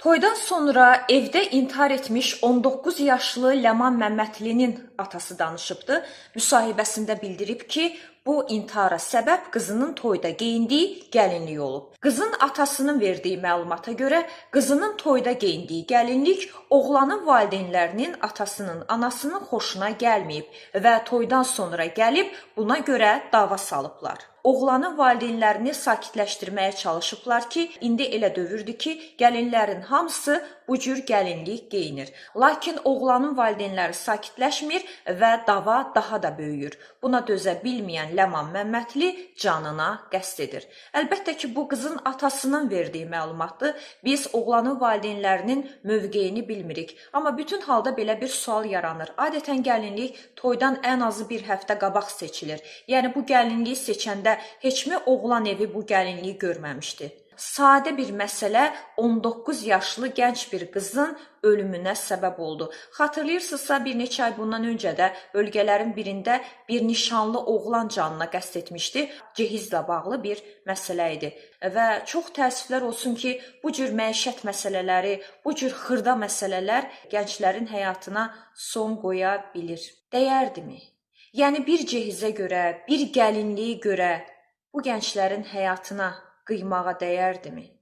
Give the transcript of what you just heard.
Toydan sonra evdə intihar etmiş 19 yaşlı Ləman Məmmədlinin atası danışıbdı. Müsahibəsində bildirib ki, bu intihara səbəb qızının toyda geyindiyi gəlinlik olub. Qızın atasının verdiyi məlumata görə qızının toyda geyindiyi gəlinlik oğlanın valideynlərinin, atasının, anasının xoşuna gəlməyib və toydan sonra gəlib buna görə dava salıblar. Oğlanın valideynlərini sakitləşdirməyə çalışıblar ki, indi elə dövrdür ki, gəlinlərin hamısı bu cür gəlinlik geyinir. Lakin oğlanın valideynləri sakitləşmir və dava daha da böyüyür. Buna dözə bilməyən Ləman Məmmədli canına qəsd edir. Əlbəttə ki, bu qızın atasının verdiyi məlumatdır. Biz oğlanın valideynlərinin mövqeyini bilmirik. Amma bütün halda belə bir sual yaranır. Adətən gəlinlik toydan ən azı bir həftə qabaq seçilir. Yəni bu gəlinliyi seçəndə heç mi oğlan evi bu gəlinliyi görməmişdi? Sadə bir məsələ 19 yaşlı gənc bir qızın ölümünə səbəb oldu. Xatırlayırsınızsa, bir neçə ay bundan öncə də bölgələrin birində bir nişanlı oğlan canına qəsd etmişdi. Cehizlə bağlı bir məsələ idi. Və çox təəssüflər olsun ki, bu cür məişət məsələləri, bu cür xırda məsələlər gənclərin həyatına son qoya bilir. Dəyərdimi? Yəni bir cehizə görə, bir gəlinliyə görə bu gənclərin həyatına qıymağa dəyərdimi?